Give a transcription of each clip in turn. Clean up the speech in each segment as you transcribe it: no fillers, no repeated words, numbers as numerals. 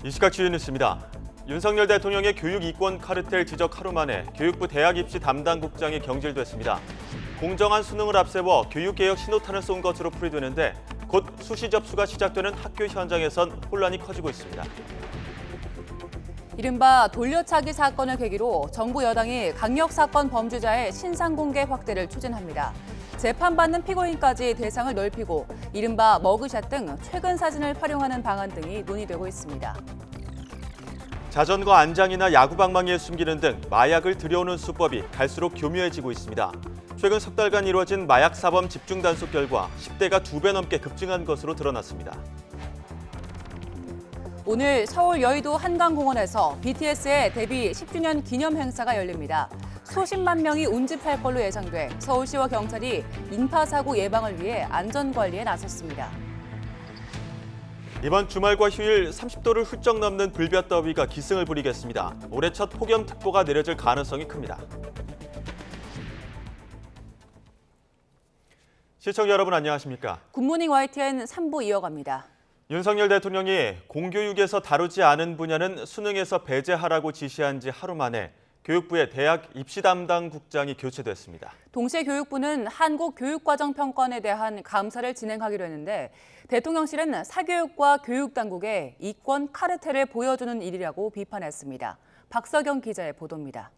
이 시각 주요 뉴스입니다. 윤석열 대통령의 교육 이권 카르텔 지적 하루 만에 교육부 대학 입시 담당국장이 경질됐습니다. 공정한 수능을 앞세워 교육개혁 신호탄을 쏜 것으로 풀이되는데 곧 수시 접수가 시작되는 학교 현장에선 혼란이 커지고 있습니다. 이른바 돌려차기 사건을 계기로 정부 여당이 강력사건 범죄자의 신상공개 확대를 추진합니다. 재판받는 피고인까지 대상을 넓히고 이른바 머그샷 등 최근 사진을 활용하는 방안 등이 논의되고 있습니다. 자전거 안장이나 야구방망이에 숨기는 등 마약을 들여오는 수법이 갈수록 교묘해지고 있습니다. 최근 석 달간 이루어진 마약 사범 집중 단속 결과 10대가 2배 넘게 급증한 것으로 드러났습니다. 오늘 서울 여의도 한강공원에서 BTS의 데뷔 10주년 기념 행사가 열립니다. 수십만 명이 운집할 걸로 예상돼 서울시와 경찰이 인파사고 예방을 위해 안전관리에 나섰습니다. 이번 주말과 휴일 30도를 훌쩍 넘는 불볕더위가 기승을 부리겠습니다. 올해 첫 폭염특보가 내려질 가능성이 큽니다. 시청자 여러분 안녕하십니까? 굿모닝 YTN 3부 이어갑니다. 윤석열 대통령이 공교육에서 다루지 않은 분야는 수능에서 배제하라고 지시한 지 하루 만에 교육부의 대학 입시 담당 국장이 교체됐습니다. 동시에 교육부는 한국교육과정평가원에 대한 감사를 진행하기로 했는데 대통령실은 사교육과 교육당국의 이권 카르텔을 보여주는 일이라고 비판했습니다. 박서경 기자의 보도입니다.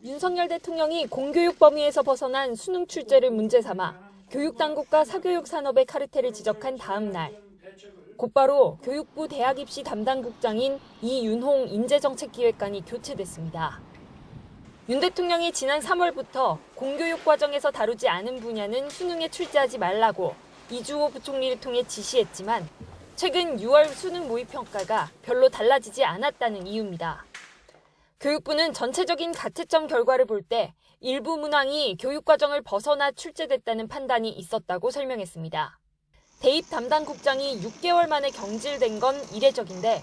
윤석열 대통령이 공교육 범위에서 벗어난 수능 출제를 문제 삼아 교육당국과 사교육 산업의 카르텔을 지적한 다음 날 곧바로 교육부 대학 입시 담당국장인 이윤홍 인재정책기획관이 교체됐습니다. 윤 대통령이 지난 3월부터 공교육 과정에서 다루지 않은 분야는 수능에 출제하지 말라고 이주호 부총리를 통해 지시했지만 최근 6월 수능 모의평가가 별로 달라지지 않았다는 이유입니다. 교육부는 전체적인 가채점 결과를 볼 때 일부 문항이 교육과정을 벗어나 출제됐다는 판단이 있었다고 설명했습니다. 대입 담당국장이 6개월 만에 경질된 건 이례적인데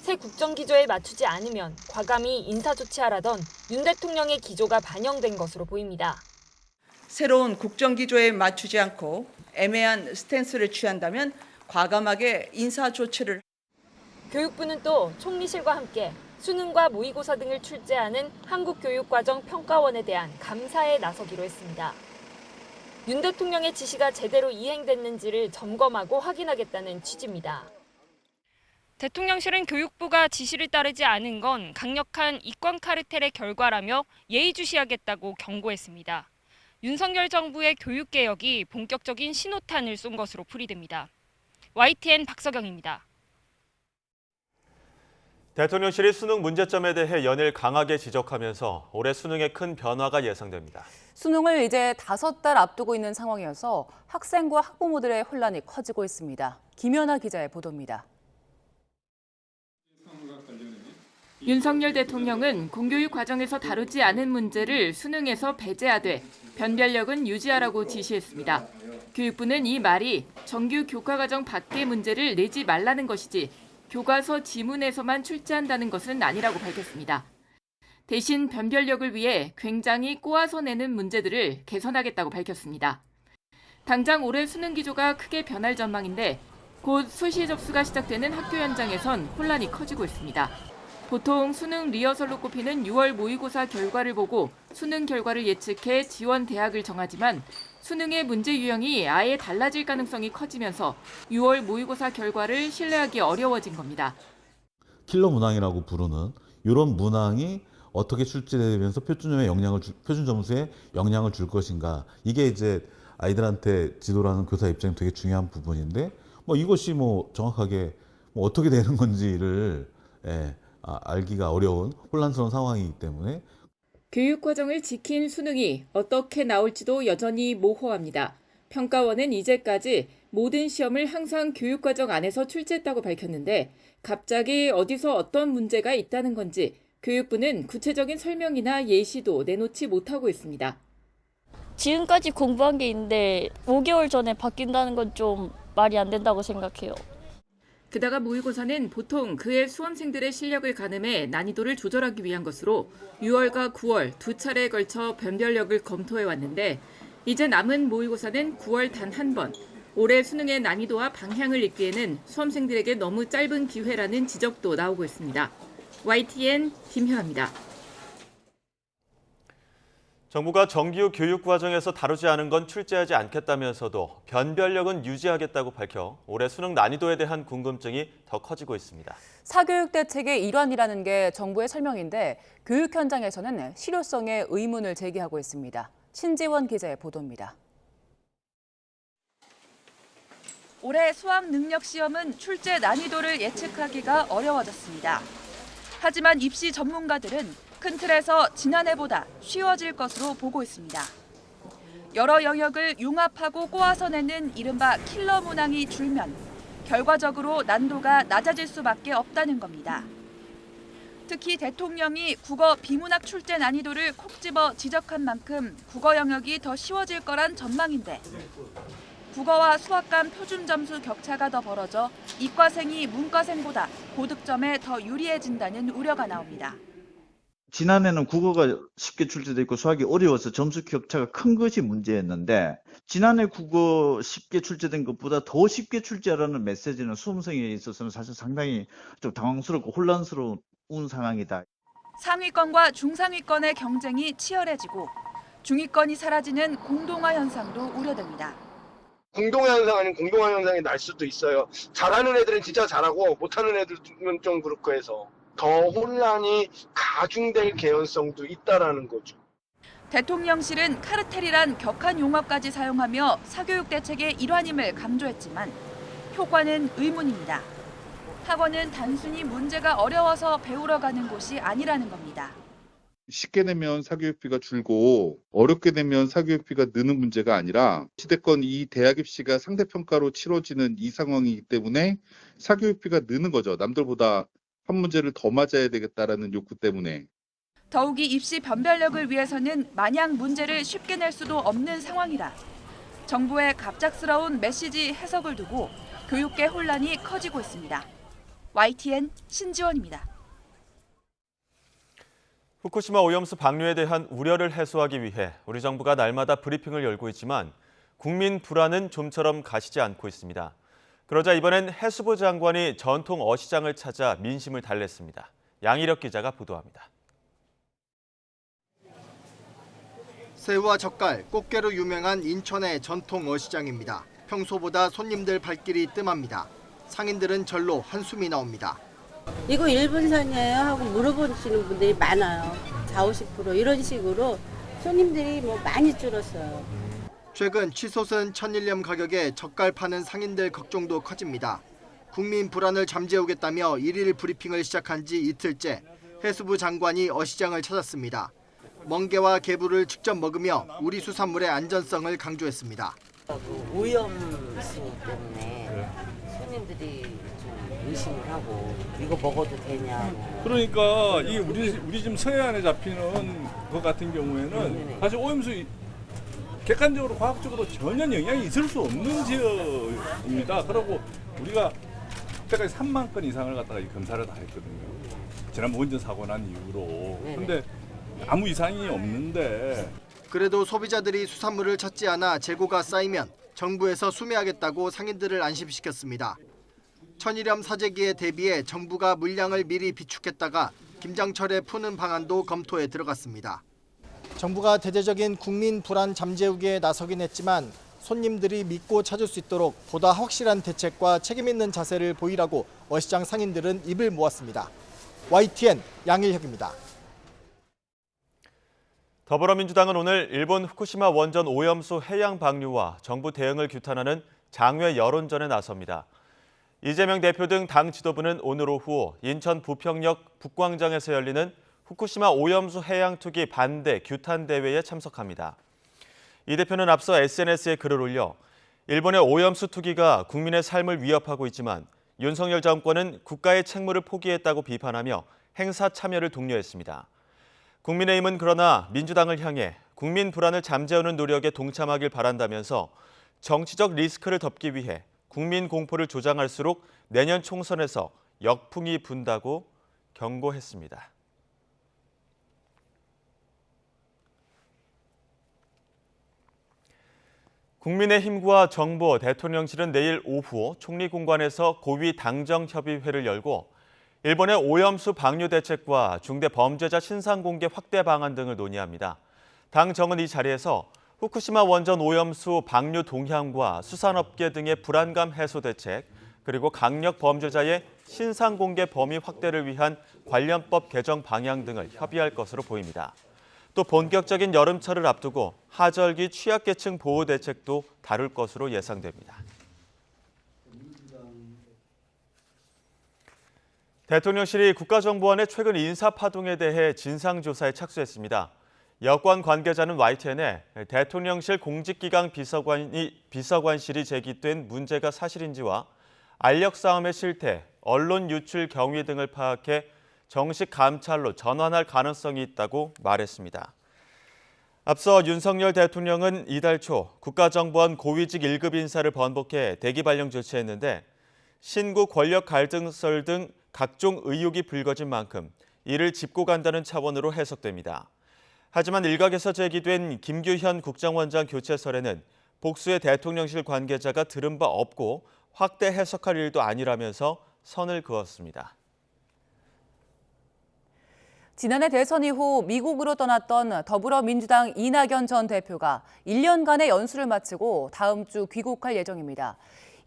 새 국정기조에 맞추지 않으면 과감히 인사조치하라던 윤 대통령의 기조가 반영된 것으로 보입니다. 새로운 국정기조에 맞추지 않고 애매한 스탠스를 취한다면 과감하게 인사조치를. 교육부는 또 총리실과 함께 수능과 모의고사 등을 출제하는 한국교육과정평가원에 대한 감사에 나서기로 했습니다. 윤 대통령의 지시가 제대로 이행됐는지를 점검하고 확인하겠다는 취지입니다. 대통령실은 교육부가 지시를 따르지 않은 건 강력한 이권 카르텔의 결과라며 예의주시하겠다고 경고했습니다. 윤석열 정부의 교육개혁이 본격적인 신호탄을 쏜 것으로 풀이됩니다. YTN 박서경입니다. 대통령실이 수능 문제점에 대해 연일 강하게 지적하면서 올해 수능에 큰 변화가 예상됩니다. 수능을 이제 5달 앞두고 있는 상황이어서 학생과 학부모들의 혼란이 커지고 있습니다. 김연아 기자의 보도입니다. 윤석열 대통령은 공교육 과정에서 다루지 않은 문제를 수능에서 배제하되 변별력은 유지하라고 지시했습니다. 교육부는 이 말이 정규 교과과정 밖의 문제를 내지 말라는 것이지 교과서 지문에서만 출제한다는 것은 아니라고 밝혔습니다. 대신 변별력을 위해 굉장히 꼬아서 내는 문제들을 개선하겠다고 밝혔습니다. 당장 올해 수능 기조가 크게 변할 전망인데 곧 수시 접수가 시작되는 학교 현장에선 혼란이 커지고 있습니다. 보통 수능 리허설로 꼽히는 6월 모의고사 결과를 보고 수능 결과를 예측해 지원 대학을 정하지만 수능의 문제 유형이 아예 달라질 가능성이 커지면서 6월 모의고사 결과를 신뢰하기 어려워진 겁니다. 킬러 문항이라고 부르는 이런 문항이 어떻게 출제되면서 표준 점수에 영향을 줄 것인가. 이게 이제 아이들한테 지도를 하는 교사 입장에 되게 중요한 부분인데 이것이 정확하게 어떻게 되는 건지를 알기가 어려운 혼란스러운 상황이기 때문에 교육과정을 지킨 수능이 어떻게 나올지도 여전히 모호합니다. 평가원은 이제까지 모든 시험을 항상 교육과정 안에서 출제했다고 밝혔는데 갑자기 어디서 어떤 문제가 있다는 건지 교육부는 구체적인 설명이나 예시도 내놓지 못하고 있습니다. 지금까지 공부한 게 있는데 5개월 전에 바뀐다는 건 좀 말이 안 된다고 생각해요. 게다가 모의고사는 보통 그해 수험생들의 실력을 가늠해 난이도를 조절하기 위한 것으로 6월과 9월 두 차례에 걸쳐 변별력을 검토해 왔는데 이제 남은 모의고사는 9월 단 한 번, 올해 수능의 난이도와 방향을 읽기에는 수험생들에게 너무 짧은 기회라는 지적도 나오고 있습니다. YTN 김현아입니다. 정부가 정규 교육 과정에서 다루지 않은 건 출제하지 않겠다면서도 변별력은 유지하겠다고 밝혀 올해 수능 난이도에 대한 궁금증이 더 커지고 있습니다. 사교육 대책의 일환이라는 게 정부의 설명인데 교육 현장에서는 실효성에 의문을 제기하고 있습니다. 신지원 기자의 보도입니다. 올해 수학 능력 시험은 출제 난이도를 예측하기가 어려워졌습니다. 하지만 입시 전문가들은 큰 틀에서 지난해보다 쉬워질 것으로 보고 있습니다. 여러 영역을 융합하고 꼬아서 내는 이른바 킬러 문항이 줄면 결과적으로 난도가 낮아질 수밖에 없다는 겁니다. 특히 대통령이 국어 비문학 출제 난이도를 콕 집어 지적한 만큼 국어 영역이 더 쉬워질 거란 전망인데 국어와 수학 간 표준 점수 격차가 더 벌어져 이과생이 문과생보다 고득점에 더 유리해진다는 우려가 나옵니다. 지난해는 국어가 쉽게 출제돼 있고 수학이 어려워서 점수 격차가 큰 것이 문제였는데 지난해 국어 쉽게 출제된 것보다 더 쉽게 출제하라는 메시지는 수험생에 있어서는 사실 상당히 좀 당황스럽고 혼란스러운 상황이다. 상위권과 중상위권의 경쟁이 치열해지고 중위권이 사라지는 공동화 현상도 우려됩니다. 공동화 현상 아닌 공동화 현상이 날 수도 있어요. 잘하는 애들은 진짜 잘하고 못하는 애들은 좀 그렇고 해서 더 혼란이 가중될 개연성도 있다라는 거죠. 대통령실은 카르텔이란 격한 용어까지 사용하며 사교육 대책의 일환임을 강조했지만 효과는 의문입니다. 학원은 단순히 문제가 어려워서 배우러 가는 곳이 아니라는 겁니다. 쉽게 내면 사교육비가 줄고 어렵게 되면 사교육비가 느는 문제가 아니라 시대권 이 대학 입시가 상대평가로 치러지는 이 상황이기 때문에 사교육비가 느는 거죠. 남들보다 한 문제를 더 맞아야 되겠다라는 욕구 때문에. 더욱이 입시 변별력을 위해서는 마냥 문제를 쉽게 낼 수도 없는 상황이라 정부의 갑작스러운 메시지 해석을 두고 교육계 혼란이 커지고 있습니다. YTN 신지원입니다. 후쿠시마 오염수 방류에 대한 우려를 해소하기 위해 우리 정부가 날마다 브리핑을 열고 있지만 국민 불안은 좀처럼 가시지 않고 있습니다. 그러자 이번엔 해수부 장관이 전통 어시장을 찾아 민심을 달랬습니다. 양희력 기자가 보도합니다. 새우와 젓갈, 꽃게로 유명한 인천의 전통 어시장입니다. 평소보다 손님들 발길이 뜸합니다. 상인들은 절로 한숨이 나옵니다. 이거 일본산이에요 하고 물어보시는 분들이 많아요. 40~50% 이런 식으로 손님들이 많이 줄었어요. 최근 치솟은 천일염 가격에 젓갈 파는 상인들 걱정도 커집니다. 국민 불안을 잠재우겠다며 1일 브리핑을 시작한 지 이틀째 해수부 장관이 어시장을 찾았습니다. 멍게와 개부를 직접 먹으며 우리 수산물의 안전성을 강조했습니다. 오염수 때문에 손님들이 좀 의심을 하고 이거 먹어도 되냐고. 그러니까 이게 우리 지금 서해안에 잡히는 것 같은 경우에는 사실 오염수 객관적으로 과학적으로 전혀 영향이 있을 수 없는 지역입니다. 그리고 우리가 그때까지 3만 건 이상을 갖다가 검사를 다 했거든요. 지난번 원전 사고 난 이후로. 근데 아무 이상이 없는데. 그래도 소비자들이 수산물을 찾지 않아 재고가 쌓이면 정부에서 수매하겠다고 상인들을 안심시켰습니다. 천일염 사재기에 대비해 정부가 물량을 미리 비축했다가 김장철에 푸는 방안도 검토에 들어갔습니다. 정부가 대대적인 국민 불안 잠재우기에 나서긴 했지만 손님들이 믿고 찾을 수 있도록 보다 확실한 대책과 책임 있는 자세를 보이라고 어시장 상인들은 입을 모았습니다. YTN 양일혁입니다. 더불어민주당은 오늘 일본 후쿠시마 원전 오염수 해양 방류와 정부 대응을 규탄하는 장외 여론전에 나섭니다. 이재명 대표 등 당 지도부는 오늘 오후 인천 부평역 북광장에서 열리는 후쿠시마 오염수 해양 투기 반대 규탄 대회에 참석합니다. 이 대표는 앞서 SNS에 글을 올려 일본의 오염수 투기가 국민의 삶을 위협하고 있지만 윤석열 정권은 국가의 책무를 포기했다고 비판하며 행사 참여를 독려했습니다. 국민의힘은 그러나 민주당을 향해 국민 불안을 잠재우는 노력에 동참하길 바란다면서 정치적 리스크를 덮기 위해 국민 공포를 조장할수록 내년 총선에서 역풍이 분다고 경고했습니다. 국민의힘과 정부, 대통령실은 내일 오후 총리공관에서 고위 당정협의회를 열고 일본의 오염수 방류 대책과 중대범죄자 신상공개 확대 방안 등을 논의합니다. 당정은 이 자리에서 후쿠시마 원전 오염수 방류 동향과 수산업계 등의 불안감 해소 대책, 그리고 강력 범죄자의 신상공개 범위 확대를 위한 관련법 개정 방향 등을 협의할 것으로 보입니다. 또 본격적인 여름철을 앞두고 하절기 취약계층 보호 대책도 다룰 것으로 예상됩니다. 대통령실이 국가정보원의 최근 인사파동에 대해 진상조사에 착수했습니다. 여권 관계자는 YTN에 대통령실 공직기강 비서관실이 제기된 문제가 사실인지와 알력 싸움의 실태, 언론 유출 경위 등을 파악해 정식 감찰로 전환할 가능성이 있다고 말했습니다. 앞서 윤석열 대통령은 이달 초 국가정보원 고위직 1급 인사를 번복해 대기 발령 조치했는데 신구 권력 갈등설 등 각종 의혹이 불거진 만큼 이를 짚고 간다는 차원으로 해석됩니다. 하지만 일각에서 제기된 김규현 국정원장 교체설에는 복수의 대통령실 관계자가 들은 바 없고 확대 해석할 일도 아니라면서 선을 그었습니다. 지난해 대선 이후 미국으로 떠났던 더불어민주당 이낙연 전 대표가 1년간의 연수를 마치고 다음 주 귀국할 예정입니다.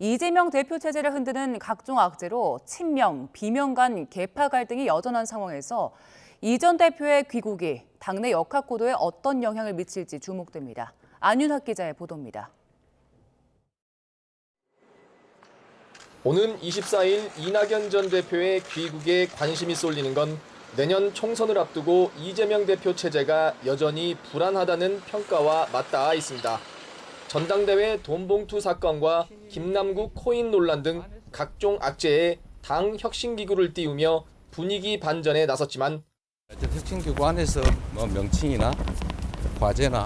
이재명 대표 체제를 흔드는 각종 악재로 친명, 비명 간 계파 갈등이 여전한 상황에서 이 전 대표의 귀국이 당내 역학구도에 어떤 영향을 미칠지 주목됩니다. 안윤학 기자의 보도입니다. 오는 24일 이낙연 전 대표의 귀국에 관심이 쏠리는 건 내년 총선을 앞두고 이재명 대표 체제가 여전히 불안하다는 평가와 맞닿아 있습니다. 전당대회 돈봉투 사건과 김남국 코인 논란 등 각종 악재에 당 혁신기구를 띄우며 분위기 반전에 나섰지만 혁신기구 안에서 명칭이나 과제나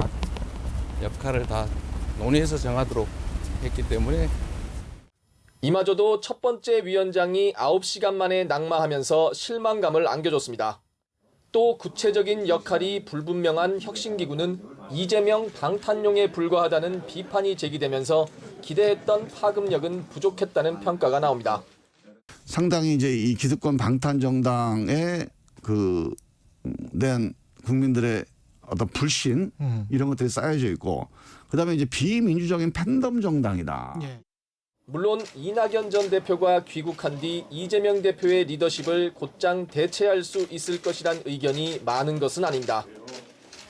역할을 다 논의해서 정하도록 했기 때문에 이마저도 첫 번째 위원장이 9시간 만에 낙마하면서 실망감을 안겨줬습니다. 또 구체적인 역할이 불분명한 혁신기구는 이재명 방탄용에 불과하다는 비판이 제기되면서 기대했던 파급력은 부족했다는 평가가 나옵니다. 상당히 이제 이 기득권 방탄정당에 대한 국민들의 어떤 불신 이런 것들이 쌓여져 있고, 그다음에 이제 비민주적인 팬덤 정당이다. 예. 물론 이낙연 전 대표가 귀국한 뒤 이재명 대표의 리더십을 곧장 대체할 수 있을 것이란 의견이 많은 것은 아닙니다.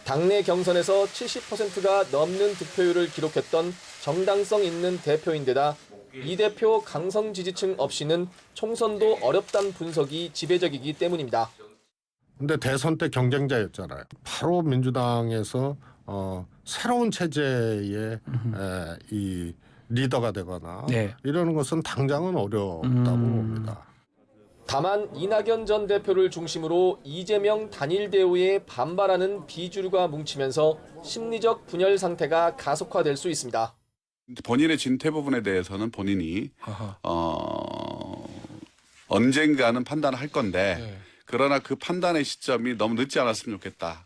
당내 경선에서 70%가 넘는 득표율을 기록했던 정당성 있는 대표인데다 이 대표 강성 지지층 없이는 총선도 어렵다는 분석이 지배적이기 때문입니다. 근데 대선 때 경쟁자였잖아요. 바로 민주당에서 새로운 체제의 이 리더가 되거나 이러는 것은 당장은 어렵다고 봅니다. 다만 이낙연 전 대표를 중심으로 이재명 단일 대우에 반발하는 비주류가 뭉치면서 심리적 분열 상태가 가속화될 수 있습니다. 본인의 진퇴 부분에 대해서는 본인이 언젠가는 판단을 할 건데 그러나 그 판단의 시점이 너무 늦지 않았으면 좋겠다.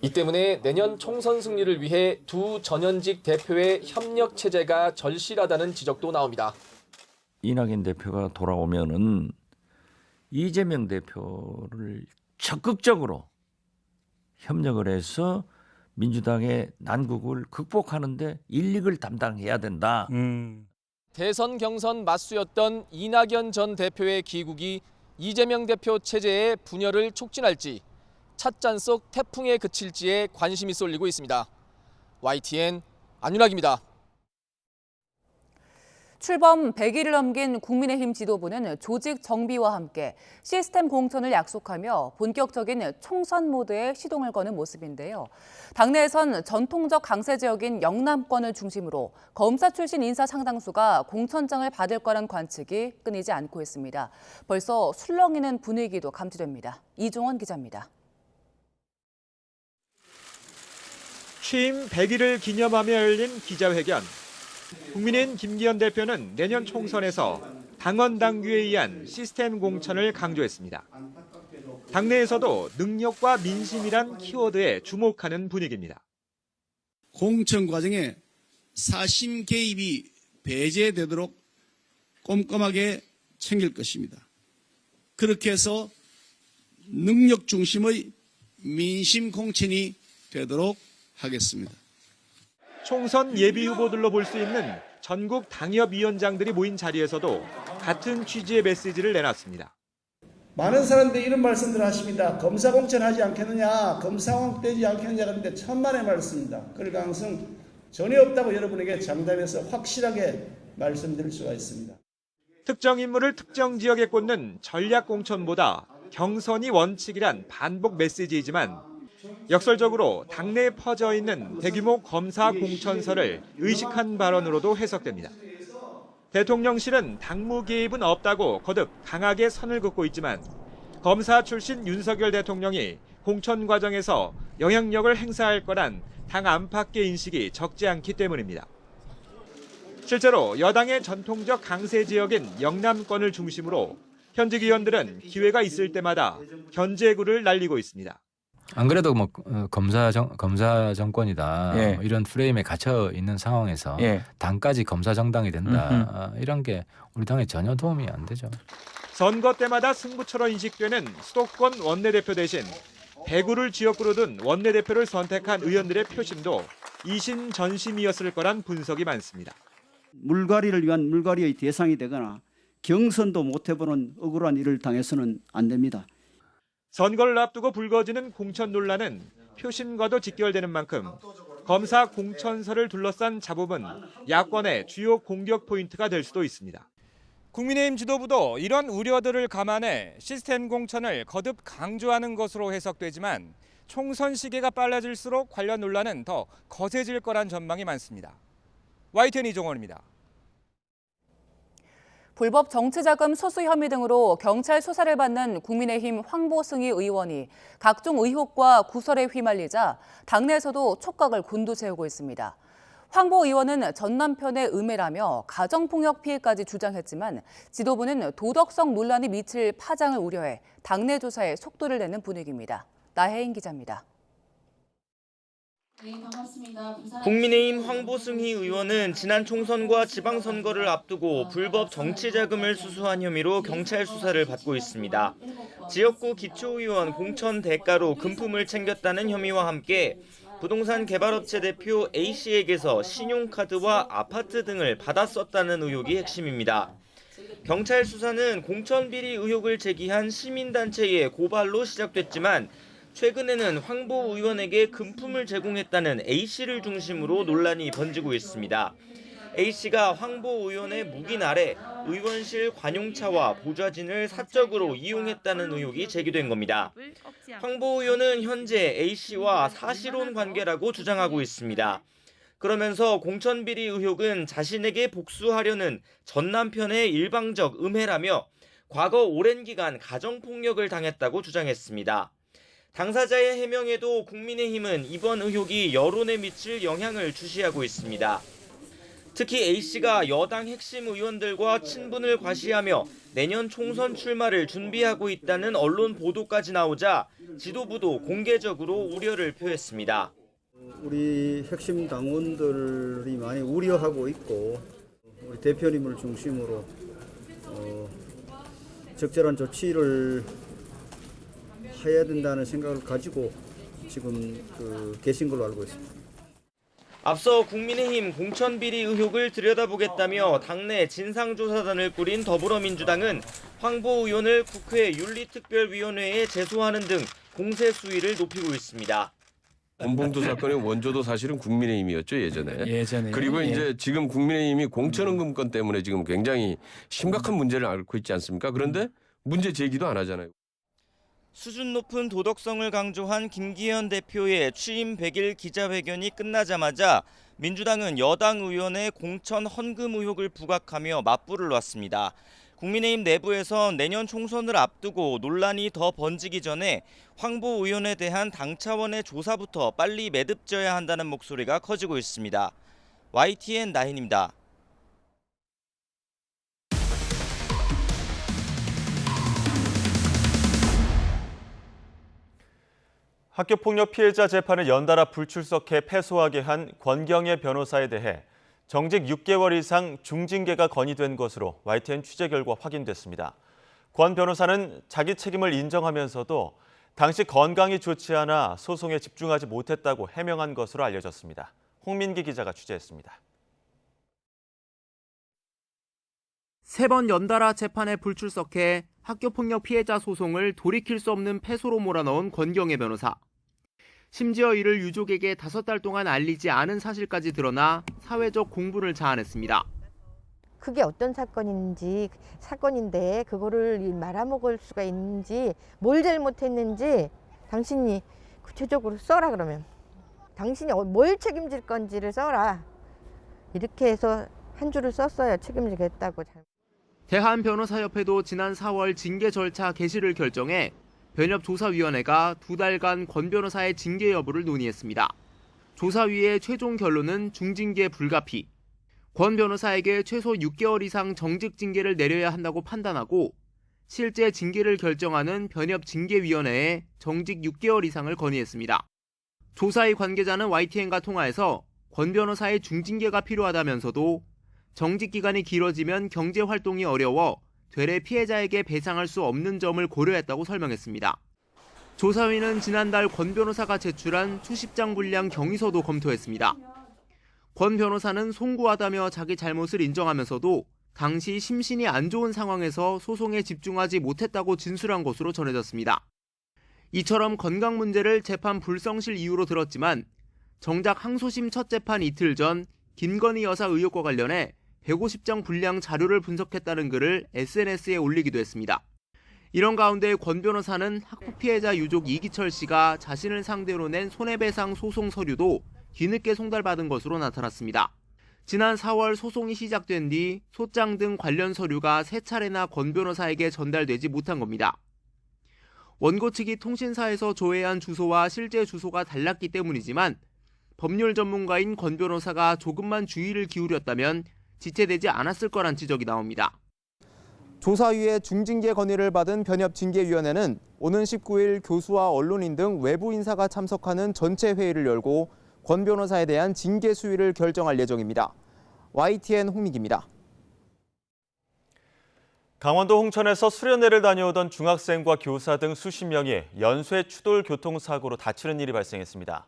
이 때문에 내년 총선 승리를 위해 두 전현직 대표의 협력 체제가 절실하다는 지적도 나옵니다. 이낙연 대표가 돌아오면은 이재명 대표를 적극적으로 협력을 해서 민주당의 난국을 극복하는데 일릭을 담당해야 된다. 대선 경선 맞수였던 이낙연 전 대표의 귀국이 이재명 대표 체제의 분열을 촉진할지 찻잔 속 태풍에 그칠지에 관심이 쏠리고 있습니다. YTN 안윤학입니다. 출범 100일을 넘긴 국민의힘 지도부는 조직 정비와 함께 시스템 공천을 약속하며 본격적인 총선 모드에 시동을 거는 모습인데요. 당내에선 전통적 강세 지역인 영남권을 중심으로 검사 출신 인사 상당수가 공천장을 받을 거란 관측이 끊이지 않고 있습니다. 벌써 술렁이는 분위기도 감지됩니다. 이종원 기자입니다. 취임 100일을 기념하며 열린 기자회견. 국민의힘 김기현 대표는 내년 총선에서 당원 당규에 의한 시스템 공천을 강조했습니다. 당내에서도 능력과 민심이란 키워드에 주목하는 분위기입니다. 공천 과정에 사심 개입이 배제되도록 꼼꼼하게 챙길 것입니다. 그렇게 해서 능력 중심의 민심 공천이 되도록 하겠습니다. 총선 예비 후보들로 볼 수 있는 전국 당협위원장들이 모인 자리에서도 같은 취지의 메시지를 내놨습니다. 많은 사람들이 이런 말씀들을 하십니다. 검사 공천하지 않겠느냐, 검사공 되지 않겠느냐 하는데 천만의 말씀입니다. 그럴 가능성 전혀 없다고 여러분에게 장담해서 확실하게 말씀드릴 수가 있습니다. 특정 인물을 특정 지역에 꽂는 전략 공천보다 경선이 원칙이란 반복 메시지이지만 역설적으로 당내에 퍼져 있는 대규모 검사 공천설을 의식한 발언으로도 해석됩니다. 대통령실은 당무 개입은 없다고 거듭 강하게 선을 긋고 있지만 검사 출신 윤석열 대통령이 공천 과정에서 영향력을 행사할 거란 당 안팎의 인식이 적지 않기 때문입니다. 실제로 여당의 전통적 강세 지역인 영남권을 중심으로 현직 의원들은 기회가 있을 때마다 견제구를 날리고 있습니다. 안 그래도 뭐 검사 정권이다 뭐 이런 프레임에 갇혀 있는 상황에서 당까지 검사 정당이 된다 이런 게 우리 당에 전혀 도움이 안 되죠. 선거 때마다 승부처럼 인식되는 수도권 원내대표 대신 대구를 지역구로 둔 원내대표를 선택한 의원들의 표심도 이심전심이었을 거란 분석이 많습니다. 물갈이를 위한 물갈이의 대상이 되거나 경선도 못 해보는 억울한 일을 당해서는 안 됩니다. 선거를 앞두고 불거지는 공천 논란은 표심과도 직결되는 만큼 검사 공천설을 둘러싼 잡음은 야권의 주요 공격 포인트가 될 수도 있습니다. 국민의힘 지도부도 이런 우려들을 감안해 시스템 공천을 거듭 강조하는 것으로 해석되지만 총선 시기가 빨라질수록 관련 논란은 더 거세질 거란 전망이 많습니다. YTN 이종원입니다. 불법 정치자금 수수 혐의 등으로 경찰 수사를 받는 국민의힘 황보승희 의원이 각종 의혹과 구설에 휘말리자 당내에서도 촉각을 곤두세우고 있습니다. 황보 의원은 전 남편의 음해라며 가정폭력 피해까지 주장했지만 지도부는 도덕성 논란이 미칠 파장을 우려해 당내 조사에 속도를 내는 분위기입니다. 나혜인 기자입니다. 국민의힘 황보승희 의원은 지난 총선과 지방선거를 앞두고 불법 정치자금을 수수한 혐의로 경찰 수사를 받고 있습니다. 지역구 기초의원 공천 대가로 금품을 챙겼다는 혐의와 함께 부동산 개발업체 대표 A씨에게서 신용카드와 아파트 등을 받았었다는 의혹이 핵심입니다. 경찰 수사는 공천비리 의혹을 제기한 시민단체의 고발로 시작됐지만 최근에는 황보 의원에게 금품을 제공했다는 A씨를 중심으로 논란이 번지고 있습니다. A씨가 황보 의원의 묵인 아래 의원실 관용차와 보좌진을 사적으로 이용했다는 의혹이 제기된 겁니다. 황보 의원은 현재 A씨와 사실혼 관계라고 주장하고 있습니다. 그러면서 공천비리 의혹은 자신에게 복수하려는 전 남편의 일방적 음해라며 과거 오랜 기간 가정폭력을 당했다고 주장했습니다. 당사자의 해명에도 국민의힘은 이번 의혹이 여론에 미칠 영향을 주시하고 있습니다. 특히 A씨가 여당 핵심 의원들과 친분을 과시하며 내년 총선 출마를 준비하고 있다는 언론 보도까지 나오자 지도부도 공개적으로 우려를 표했습니다. 우리 핵심 당원들이 많이 우려하고 있고 우리 대표님을 중심으로 적절한 조치를 해야 된다는 생각을 가지고 지금 계신 걸로 알고 있습니다. 앞서 국민의힘 공천비리 의혹을 들여다보겠다며 당내 진상조사단을 꾸린 더불어민주당은 황보 의원을 국회 윤리특별위원회에 제소하는 등 공세 수위를 높이고 있습니다. 권봉도 사건의 원조도 사실은 국민의힘이었죠, 예전에. 그리고 이제 지금 국민의힘이 공천헌금 건 때문에 지금 굉장히 심각한 문제를 앓고 있지 않습니까? 그런데 문제 제기도 안 하잖아요. 수준 높은 도덕성을 강조한 김기현 대표의 취임 100일 기자회견이 끝나자마자 민주당은 여당 의원의 공천 헌금 의혹을 부각하며 맞불을 놨습니다. 국민의힘 내부에선 내년 총선을 앞두고 논란이 더 번지기 전에 황보 의원에 대한 당 차원의 조사부터 빨리 매듭져야 한다는 목소리가 커지고 있습니다. YTN 나인입니다. 학교폭력 피해자 재판을 연달아 불출석해 패소하게 한 권경의 변호사에 대해 정직 6개월 이상 중징계가 건의된 것으로 YTN 취재 결과 확인됐습니다. 권 변호사는 자기 책임을 인정하면서도 당시 건강이 좋지 않아 소송에 집중하지 못했다고 해명한 것으로 알려졌습니다. 홍민기 기자가 취재했습니다. 3번 연달아 재판에 불출석해 학교폭력 피해자 소송을 돌이킬 수 없는 패소로 몰아넣은 권경애 변호사. 심지어 이를 유족에게 5달 동안 알리지 않은 사실까지 드러나 사회적 공분을 자아냈습니다. 그게 어떤 사건인데 그거를 말아먹을 수가 있는지, 뭘 잘못했는지 당신이 구체적으로 써라. 그러면 당신이 뭘 책임질 건지를 써라. 이렇게 해서 한 줄을 썼어요. 책임지겠다고. 대한변호사협회도 지난 4월 징계 절차 개시를 결정해 변협조사위원회가 2달간 권 변호사의 징계 여부를 논의했습니다. 조사위의 최종 결론은 중징계 불가피. 권 변호사에게 최소 6개월 이상 정직 징계를 내려야 한다고 판단하고 실제 징계를 결정하는 변협징계위원회에 정직 6개월 이상을 건의했습니다. 조사위 관계자는 YTN과 통화에서 권 변호사의 중징계가 필요하다면서도 정직 기간이 길어지면 경제 활동이 어려워 되레 피해자에게 배상할 수 없는 점을 고려했다고 설명했습니다. 조사위는 지난달 권 변호사가 제출한 수십장 분량 경위서도 검토했습니다. 권 변호사는 송구하다며 자기 잘못을 인정하면서도 당시 심신이 안 좋은 상황에서 소송에 집중하지 못했다고 진술한 것으로 전해졌습니다. 이처럼 건강 문제를 재판 불성실 이유로 들었지만 정작 항소심 첫 재판 이틀 전 김건희 여사 의혹과 관련해 150장 분량 자료를 분석했다는 글을 SNS에 올리기도 했습니다. 이런 가운데 권 변호사는 학폭 피해자 유족 이기철 씨가 자신을 상대로 낸 손해배상 소송 서류도 뒤늦게 송달받은 것으로 나타났습니다. 지난 4월 소송이 시작된 뒤 소장 등 관련 서류가 3차례나 권 변호사에게 전달되지 못한 겁니다. 원고 측이 통신사에서 조회한 주소와 실제 주소가 달랐기 때문이지만 법률 전문가인 권 변호사가 조금만 주의를 기울였다면 지체되지 않았을 거란 지적이 나옵니다. 조사위의 중징계 건의를 받은 변협징계위원회는 오는 19일 교수와 언론인 등 외부 인사가 참석하는 전체 회의를 열고 권 변호사에 대한 징계 수위를 결정할 예정입니다. YTN 홍민기입니다. 강원도 홍천에서 수련회를 다녀오던 중학생과 교사 등 수십 명이 연쇄 추돌 교통사고로 다치는 일이 발생했습니다.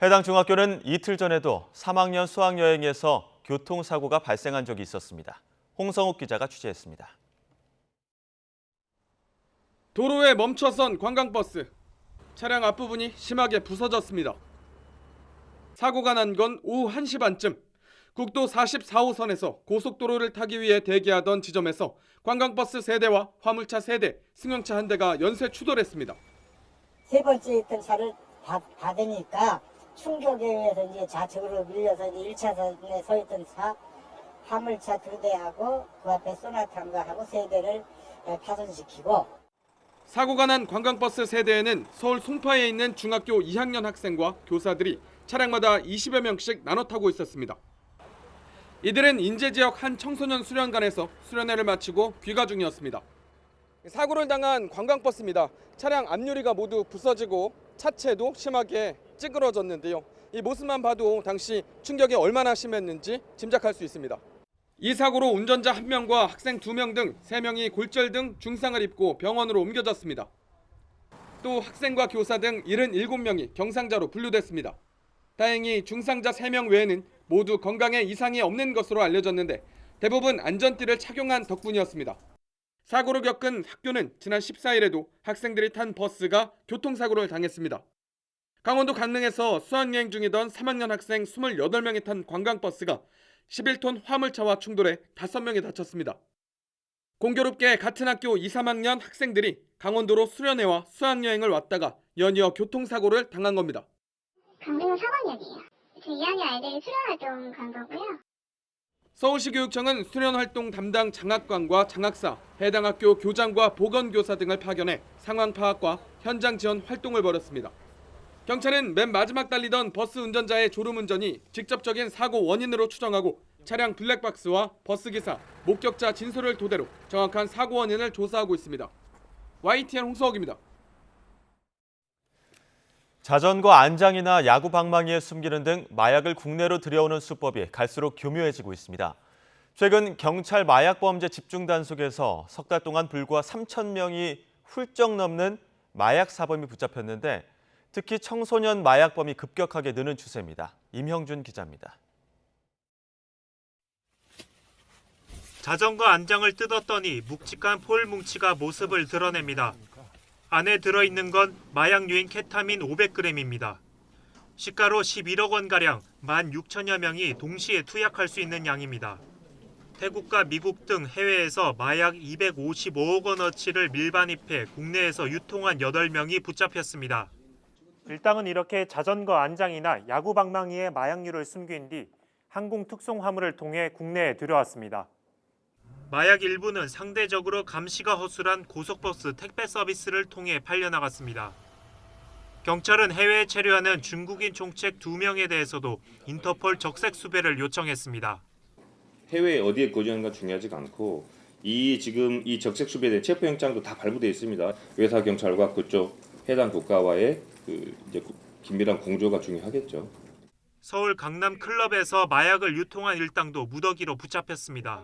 해당 중학교는 이틀 전에도 3학년 수학여행에서 교통사고가 발생한 적이 있었습니다. 홍성욱 기자가 취재했습니다. 도로에 멈춰선 관광버스. 차량 앞부분이 심하게 부서졌습니다. 사고가 난 건 오후 1시 반쯤. 국도 44호선에서 고속도로를 타기 위해 대기하던 지점에서 관광버스 3대와 화물차 3대, 승용차 1대가 연쇄 추돌했습니다. 세 번째 있던 차를 받으니까 충격에 의해서 이제 좌측으로 밀려서 이제 1차선에 서 있던 차, 화물차 2대하고 그 앞에 소나타하고 3대를 파손시키고. 사고가 난 관광버스 3대에는 서울 송파에 있는 중학교 2학년 학생과 교사들이 차량마다 20여 명씩 나눠 타고 있었습니다. 이들은 인제지역 한 청소년 수련관에서 수련회를 마치고 귀가 중이었습니다. 사고를 당한 관광버스입니다. 차량 앞유리가 모두 부서지고 차체도 심하게 찌그러졌는데요. 이 모습만 봐도 당시 충격이 얼마나 심했는지 짐작할 수 있습니다. 이 사고로 운전자 1명과 학생 2명 등 3명이 골절 등 중상을 입고 병원으로 옮겨졌습니다. 또 학생과 교사 등 77명이 경상자로 분류됐습니다. 다행히 중상자 3명 외에는 모두 건강에 이상이 없는 것으로 알려졌는데 대부분 안전띠를 착용한 덕분이었습니다. 사고를 겪은 학교는 지난 14일에도 학생들이 탄 버스가 교통사고를 당했습니다. 강원도 강릉에서 수학여행 중이던 3학년 학생 28명이 탄 관광버스가 11톤 화물차와 충돌해 5명이 다쳤습니다. 공교롭게 같은 학교 2, 3학년 학생들이 강원도로 수련회와 수학여행을 왔다가 연이어 교통사고를 당한 겁니다. 강릉은 4학년이에요. 저 2학년 아이들이 수련활동 간 거고요. 서울시 교육청은 수련활동 담당 장학관과 장학사, 해당 학교 교장과 보건교사 등을 파견해 상황 파악과 현장 지원 활동을 벌였습니다. 경찰은 맨 마지막 달리던 버스 운전자의 졸음운전이 직접적인 사고 원인으로 추정하고 차량 블랙박스와 버스기사, 목격자 진술을 토대로 정확한 사고 원인을 조사하고 있습니다. YTN 홍서욱입니다. 자전거 안장이나 야구 방망이에 숨기는 등 마약을 국내로 들여오는 수법이 갈수록 교묘해지고 있습니다. 최근 경찰 마약범죄 집중단속에서 석 달 동안 불과 3,000명이 훌쩍 넘는 마약 사범이 붙잡혔는데 특히 청소년 마약범이 급격하게 느는 추세입니다. 임형준 기자입니다. 자전거 안장을 뜯었더니 묵직한 폴 뭉치가 모습을 드러냅니다. 안에 들어있는 건 마약 유인 케타민 500g입니다. 시가로 11억 원가량 16,000여 명이 동시에 투약할 수 있는 양입니다. 태국과 미국 등 해외에서 마약 255억 원어치를 밀반입해 국내에서 유통한 8명이 붙잡혔습니다. 일당은 이렇게 자전거 안장이나 야구 방망이에 마약류를 숨긴 뒤 항공 특송 화물을 통해 국내에 들여왔습니다. 마약 일부는 상대적으로 감시가 허술한 고속버스 택배 서비스를 통해 팔려나갔습니다. 경찰은 해외에 체류하는 중국인 총책 2명에 대해서도 인터폴 적색 수배를 요청했습니다. 해외에 어디에 거주하는가 중요하지가 않고 지금 이 적색 수배에 대한 체포영장도 다 발부되어 있습니다. 외사 경찰과 그쪽 해당 국가와의 이제 긴밀한 공조가 중요하겠죠. 서울 강남 클럽에서 마약을 유통한 일당도 무더기로 붙잡혔습니다.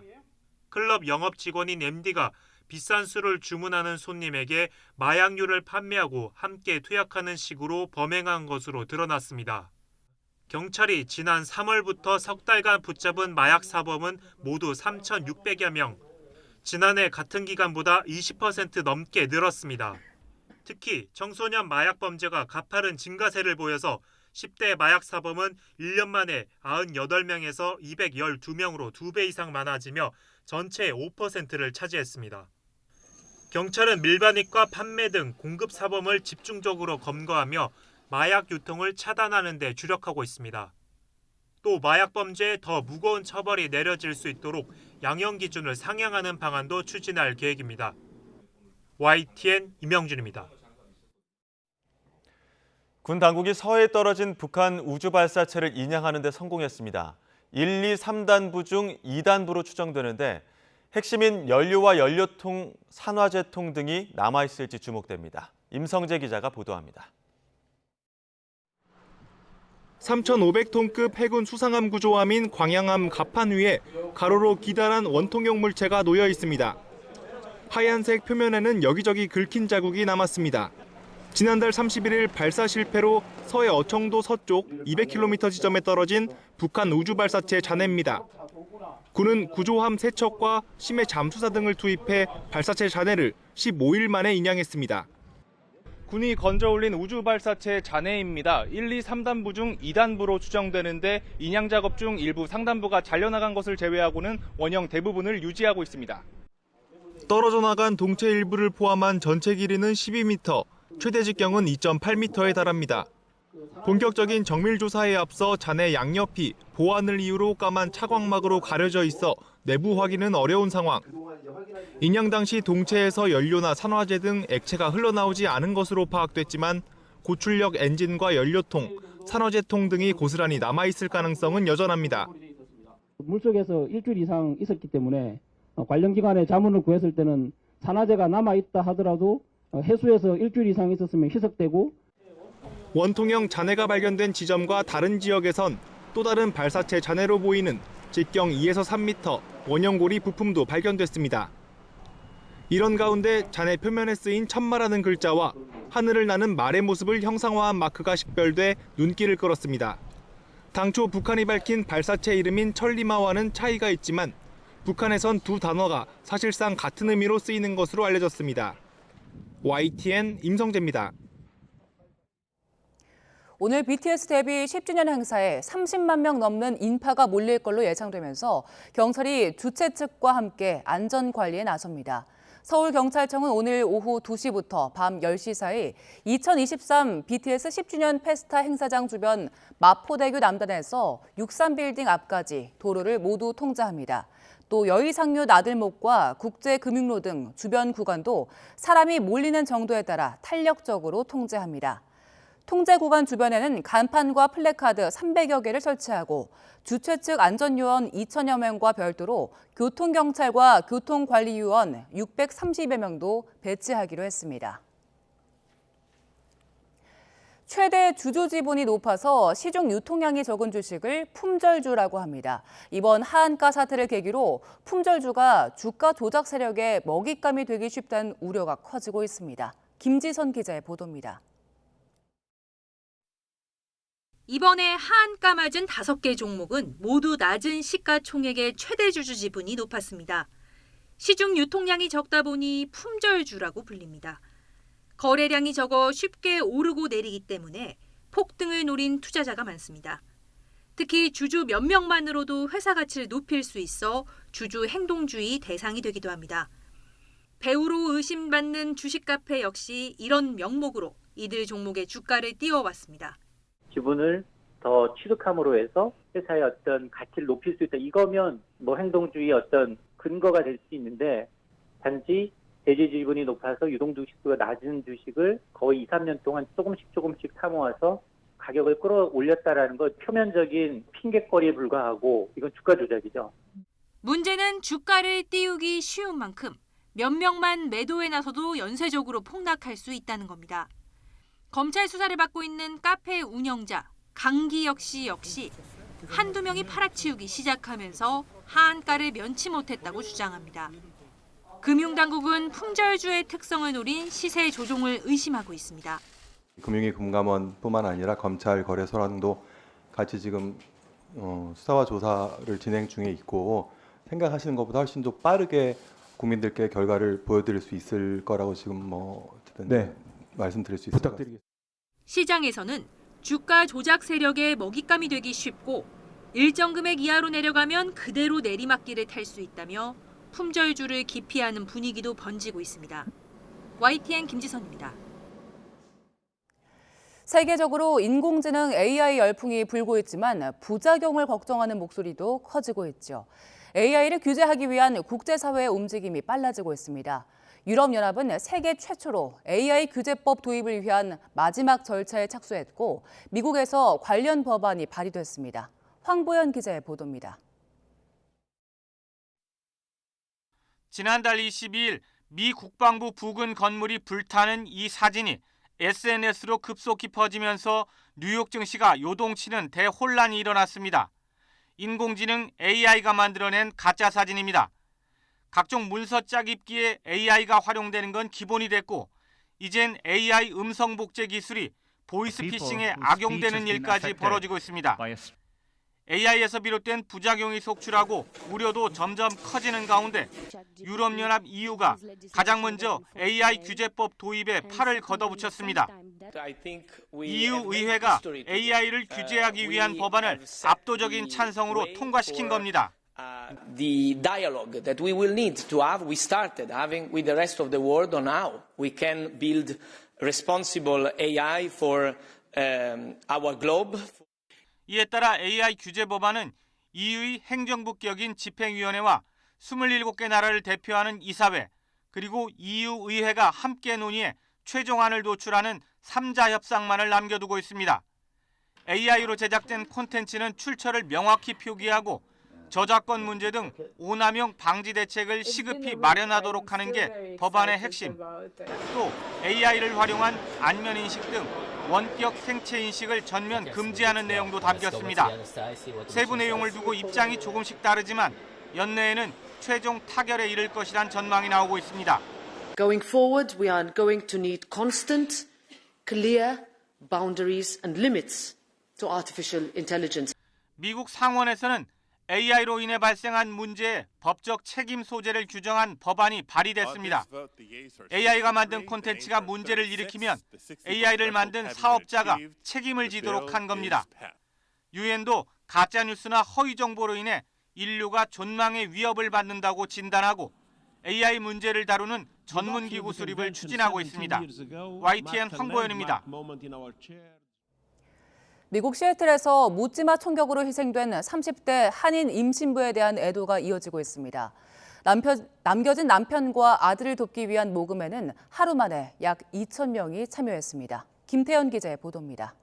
클럽 영업 직원인 MD가 비싼 술을 주문하는 손님에게 마약류를 판매하고 함께 투약하는 식으로 범행한 것으로 드러났습니다. 경찰이 지난 3월부터 석 달간 붙잡은 마약 사범은 모두 3,600여 명. 지난해 같은 기간보다 20% 넘게 늘었습니다. 특히 청소년 마약 범죄가 가파른 증가세를 보여서 10대 마약 사범은 1년 만에 98명에서 212명으로 2배 이상 많아지며 전체의 5%를 차지했습니다. 경찰은 밀반입과 판매 등 공급 사범을 집중적으로 검거하며 마약 유통을 차단하는 데 주력하고 있습니다. 또 마약 범죄에 더 무거운 처벌이 내려질 수 있도록 양형 기준을 상향하는 방안도 추진할 계획입니다. YTN 임영준입니다. 군 당국이 서해에 떨어진 북한 우주 발사체를 인양하는 데 성공했습니다. 1, 2, 3단부 중 2단부로 추정되는데 핵심인 연료와 연료통, 산화제통 등이 남아있을지 주목됩니다. 임성재 기자가 보도합니다. 3,500톤급 해군 수상함 구조함인 광양함 갑판 위에 가로로 기다란 원통형 물체가 놓여 있습니다. 하얀색 표면에는 여기저기 긁힌 자국이 남았습니다. 지난달 31일 발사 실패로 서해 어청도 서쪽 200km 지점에 떨어진 북한 우주 발사체 잔해입니다. 군은 구조함 3척과 심해 잠수사 등을 투입해 발사체 잔해를 15일 만에 인양했습니다. 군이 건져 올린 우주 발사체 잔해입니다. 1, 2, 3단부 중 2단부로 추정되는데 인양 작업 중 일부 상단부가 잘려나간 것을 제외하고는 원형 대부분을 유지하고 있습니다. 떨어져 나간 동체 일부를 포함한 전체 길이는 12m, 최대 직경은 2.8m에 달합니다. 본격적인 정밀 조사에 앞서 잔해 양옆이 보안을 이유로 까만 차광막으로 가려져 있어 내부 확인은 어려운 상황. 인양 당시 동체에서 연료나 산화제 등 액체가 흘러나오지 않은 것으로 파악됐지만 고출력 엔진과 연료통, 산화제통 등이 고스란히 남아있을 가능성은 여전합니다. 물속에서 일주일 이상 있었기 때문에 관련 기관에 자문을 구했을 때는 산화제가 남아있다 하더라도 해수에서 일주일 이상 있었으면 희석되고 원통형 잔해가 발견된 지점과 다른 지역에선 또 다른 발사체 잔해로 보이는 직경 2에서 3m 원형고리 부품도 발견됐습니다. 이런 가운데 잔해 표면에 쓰인 천마라는 글자와 하늘을 나는 말의 모습을 형상화한 마크가 식별돼 눈길을 끌었습니다. 당초 북한이 밝힌 발사체 이름인 천리마와는 차이가 있지만 북한에선 두 단어가 사실상 같은 의미로 쓰이는 것으로 알려졌습니다. YTN 임성재입니다. 오늘 BTS 데뷔 10주년 행사에 30만 명 넘는 인파가 몰릴 걸로 예상되면서 경찰이 주최 측과 함께 안전관리에 나섭니다. 서울경찰청은 오늘 오후 2시부터 밤 10시 사이 2023 BTS 10주년 페스타 행사장 주변 마포대교 남단에서 63빌딩 앞까지 도로를 모두 통제합니다. 또 여의상류 나들목과 국제금융로 등 주변 구간도 사람이 몰리는 정도에 따라 탄력적으로 통제합니다. 통제 구간 주변에는 간판과 플래카드 300여 개를 설치하고 주최 측 안전요원 2,000여 명과 별도로 교통경찰과 교통관리요원 630여 명도 배치하기로 했습니다. 최대 주주 지분이 높아서 시중 유통량이 적은 주식을 품절주라고 합니다. 이번 하한가 사태를 계기로 품절주가 주가 조작 세력의 먹잇감이 되기 쉽다는 우려가 커지고 있습니다. 김지선 기자의 보도입니다. 이번에 하한가 맞은 5개 종목은 모두 낮은 시가총액의 최대 주주 지분이 높았습니다. 시중 유통량이 적다 보니 품절주라고 불립니다. 거래량이 적어 쉽게 오르고 내리기 때문에 폭등을 노린 투자자가 많습니다. 특히 주주 몇 명만으로도 회사 가치를 높일 수 있어 주주 행동주의 대상이 되기도 합니다. 배우로 의심받는 주식 카페 역시 이런 명목으로 이들 종목의 주가를 띄워왔습니다. 지분을 더 취득함으로 해서 회사의 어떤 가치를 높일 수 있다. 이거면 뭐 행동주의 어떤 근거가 될 수 있는데 단지 대지 지분이 높아서 유동주식수가 낮은 주식을 거의 2, 3년 동안 조금씩 사모아서 가격을 끌어올렸다라는 것 표면적인 핑계거리에 불과하고 이건 주가 조작이죠. 문제는 주가를 띄우기 쉬운 만큼 몇 명만 매도에 나서도 연쇄적으로 폭락할 수 있다는 겁니다. 검찰 수사를 받고 있는 카페 운영자 강기혁 씨 역시 한두 명이 팔아치우기 시작하면서 하한가를 면치 못했다고 주장합니다. 금융당국은 품절주의 특성을 노린 시세 조종을 의심하고 있습니다. 금융위 금감원뿐만 아니라 검찰 거래소랑도 같이 지금 수사와 조사를 진행 중에 있고 생각하시는 것보다 훨씬 더 빠르게 국민들께 결과를 보여드릴 수 있을 거라고 지금 어쨌든 말씀드릴 수 있을 것 같습니다. 시장에서는 주가 조작 세력의 먹잇감이 되기 쉽고 일정 금액 이하로 내려가면 그대로 내리막길을 탈 수 있다며 품절주를 기피하는 분위기도 번지고 있습니다. YTN 김지선입니다. 세계적으로 인공지능 AI 열풍이 불고 있지만 부작용을 걱정하는 목소리도 커지고 있죠. AI를 규제하기 위한 국제사회의 움직임이 빨라지고 있습니다. 유럽연합은 세계 최초로 AI 규제법 도입을 위한 마지막 절차에 착수했고 미국에서 관련 법안이 발의됐습니다. 황보연 기자의 보도입니다. 지난달 22일 미 국방부 부근 건물이 불타는 이 사진이 SNS로 급속히 퍼지면서 뉴욕 증시가 요동치는 대혼란이 일어났습니다. 인공지능 AI가 만들어낸 가짜 사진입니다. 각종 문서 짜깁기에 AI가 활용되는 건 기본이 됐고 이젠 AI 음성 복제 기술이 보이스피싱에 악용되는 일까지 벌어지고 있습니다. AI에서 비롯된 부작용이 속출하고 우려도 점점 커지는 가운데 유럽연합 EU가 가장 먼저 AI 규제법 도입에 팔을 걷어붙였습니다. EU 의회가 AI를 규제하기 위한 법안을 압도적인 찬성으로 통과시킨 겁니다. The dialogue that we will need to have, we started having with the rest of the world on how we can build responsible AI for our globe. 이에 따라 AI 규제 법안은 EU의 행정부 격인 집행위원회와 27개 나라를 대표하는 이사회, 그리고 EU 의회가 함께 논의해 최종안을 도출하는 3자 협상만을 남겨두고 있습니다. AI로 제작된 콘텐츠는 출처를 명확히 표기하고 저작권 문제 등 오남용 방지 대책을 시급히 마련하도록 하는 게 법안의 핵심. 또 AI를 활용한 안면인식 등 원격 생체인식을 전면 금지하는 내용도 담겼습니다. 세부 내용을 두고 입장이 조금씩 다르지만 연내에는 최종 타결에 이를 것이란 전망이 나오고 있습니다. Going forward, we are going to need constant, clear boundaries and limits to artificial intelligence. 미국 상원에서는 AI로 인해 발생한 문제에 법적 책임 소재를 규정한 법안이 발의됐습니다. AI가 만든 콘텐츠가 문제를 일으키면 AI를 만든 사업자가 책임을 지도록 한 겁니다. 유엔도 가짜뉴스나 허위 정보로 인해 인류가 존망의 위협을 받는다고 진단하고 AI 문제를 다루는 전문기구 수립을 추진하고 있습니다. YTN 황보연입니다. 미국 시애틀에서 묻지마 총격으로 희생된 30대 한인 임신부에 대한 애도가 이어지고 있습니다. 남겨진 남편과 아들을 돕기 위한 모금에는 하루 만에 약 2,000명이 참여했습니다. 김태현 기자의 보도입니다.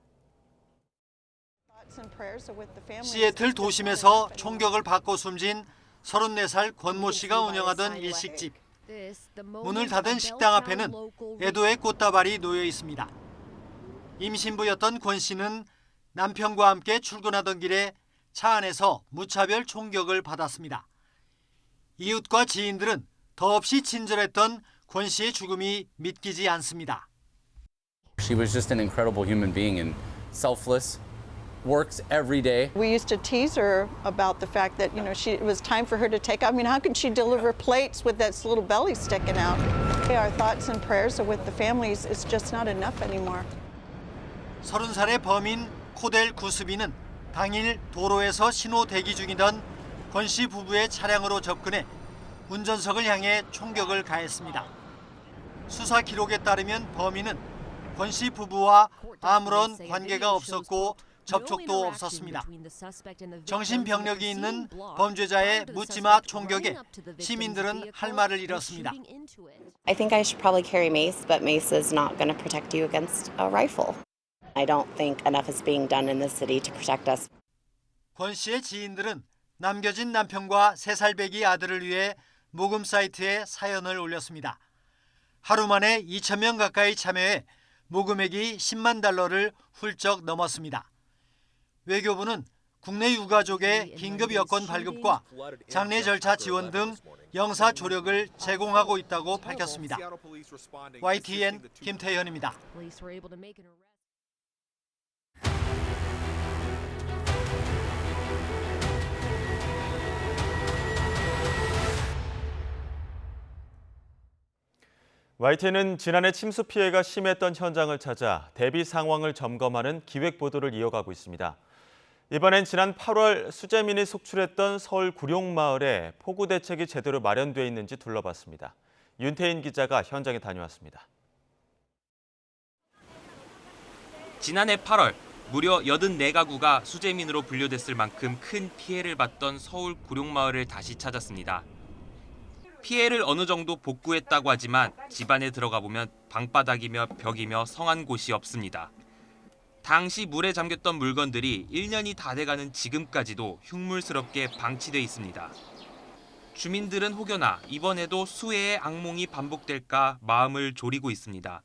시애틀 도심에서 총격을 받고 숨진 34살 권모 씨가 운영하던 일식집. 문을 닫은 식당 앞에는 애도의 꽃다발이 놓여 있습니다. 임신부였던 권 씨는 남편과 함께 출근하던 길에 차 안에서 무차별 총격을 받았습니다. 이웃과 지인들은 더없이 친절했던 권 씨의 죽음이 믿기지 않습니다. She was just an incredible human being and selfless, works every day. We used to tease her about the fact that, it was time for her to take. I mean, how could she deliver plates with that little belly sticking out? Our thoughts and prayers are with the families. It's just not enough anymore. 30살의 범인 코델 구스비는 당일 도로에서 신호 대기 중이던 권 씨 부부의 차량으로 접근해 운전석을 향해 총격을 가했습니다. 수사 기록에 따르면 범인은 권 씨 부부와 아무런 관계가 없었고 접촉도 없었습니다. 정신병력이 있는 범죄자의 묻지마 총격에 시민들은 할 말을 잃었습니다. I think I should probably carry mace, but mace is not going to protect you against a rifle. I don't think enough is being done in the city to protect us. 권 씨의 지인들은 남겨진 남편과 3살배기 아들을 위해 모금 사이트에 사연을 올렸습니다. 하루 만에 2,000명 가까이 참여해 모금액이 $100,000를 훌쩍 넘었습니다. 외교부는 국내 유가족의 긴급 여권 발급과 장례 절차 지원 등 영사 조력을 제공하고 있다고 밝혔습니다. YTN 김태현입니다. YTN은 지난해 침수 피해가 심했던 현장을 찾아 대비 상황을 점검하는 기획 보도를 이어가고 있습니다. 이번엔 지난 8월 수재민이 속출했던 서울 구룡마을에 폭우 대책이 제대로 마련돼 있는지 둘러봤습니다. 윤태인 기자가 현장에 다녀왔습니다. 지난해 8월 무려 84가구가 수재민으로 분류됐을 만큼 큰 피해를 봤던 서울 구룡마을을 다시 찾았습니다. 피해를 어느 정도 복구했다고 하지만 집안에 들어가 보면 방바닥이며 벽이며 성한 곳이 없습니다. 당시 물에 잠겼던 물건들이 1년이 다 돼가는 지금까지도 흉물스럽게 방치돼 있습니다. 주민들은 혹여나 이번에도 수해의 악몽이 반복될까 마음을 졸이고 있습니다.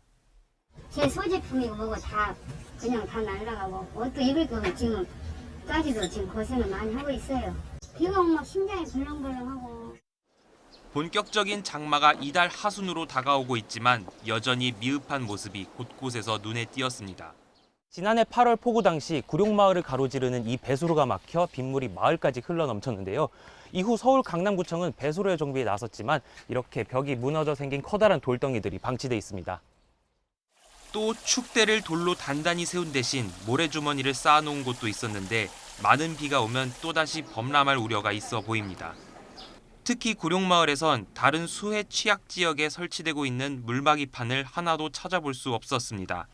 제 소지품이고 뭐고 다 그냥 다 날아가고 옷도 입을 거 지금까지도 지금 고생을 많이 하고 있어요. 비가 오면 심장이 벌렁벌렁하고. 본격적인 장마가 이달 하순으로 다가오고 있지만 여전히 미흡한 모습이 곳곳에서 눈에 띄었습니다. 지난해 8월 폭우 당시 구룡마을을 가로지르는 이 배수로가 막혀 빗물이 마을까지 흘러넘쳤는데요. 이후 서울 강남구청은 배수로의 정비에 나섰지만 이렇게 벽이 무너져 생긴 커다란 돌덩이들이 방치돼 있습니다. 또 축대를 돌로 단단히 세운 대신 모래주머니를 쌓아놓은 곳도 있었는데 많은 비가 오면 또다시 범람할 우려가 있어 보입니다. 특히 구룡마을에선 다른 수해 취약 지역에 설치되고 있는 물막이판을 하나도 찾아볼 수 없었습니다.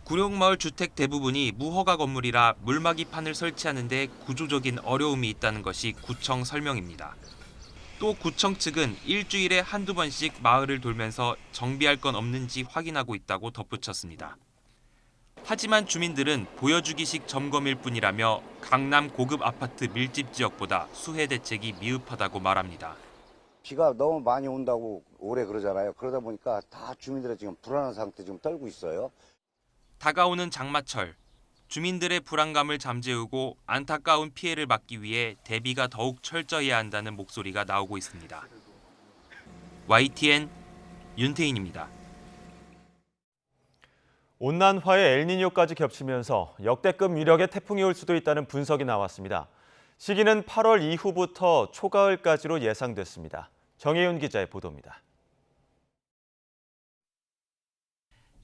구룡마을 주택 대부분이 무허가 건물이라 물막이판을 설치하는 데 구조적인 어려움이 있다는 것이 구청 설명입니다. 또 구청 측은 일주일에 한두 번씩 마을을 돌면서 정비할 건 없는지 확인하고 있다고 덧붙였습니다. 하지만 주민들은 보여주기식 점검일 뿐이라며 강남 고급 아파트 밀집 지역보다 수해 대책이 미흡하다고 말합니다. 비가 너무 많이 온다고 오래 그러잖아요. 그러다 보니까 다 주민들이 지금 불안한 상태 지금 떨고 있어요. 다가오는 장마철, 주민들의 불안감을 잠재우고 안타까운 피해를 막기 위해 대비가 더욱 철저해야 한다는 목소리가 나오고 있습니다. YTN 윤태인입니다. 온난화에 엘니뇨까지 겹치면서 역대급 위력의 태풍이 올 수도 있다는 분석이 나왔습니다. 시기는 8월 이후부터 초가을까지로 예상됐습니다. 정혜윤 기자의 보도입니다.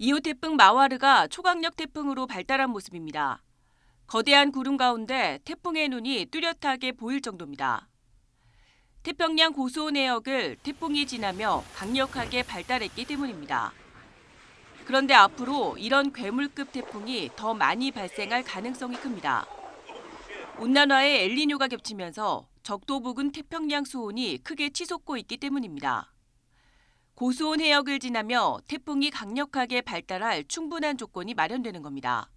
2호 태풍 마와르가 초강력 태풍으로 발달한 모습입니다. 거대한 구름 가운데 태풍의 눈이 뚜렷하게 보일 정도입니다. 태평양 고수온 해역을 태풍이 지나며 강력하게 발달했기 때문입니다. 그런데 앞으로 이런 괴물급 태풍이 더 많이 발생할 가능성이 큽니다. 온난화에 엘니뇨가 겹치면서 적도 부근 태평양 수온이 크게 치솟고 있기 때문입니다. 고수온 해역을 지나며 태풍이 강력하게 발달할 충분한 조건이 마련되는 겁니다.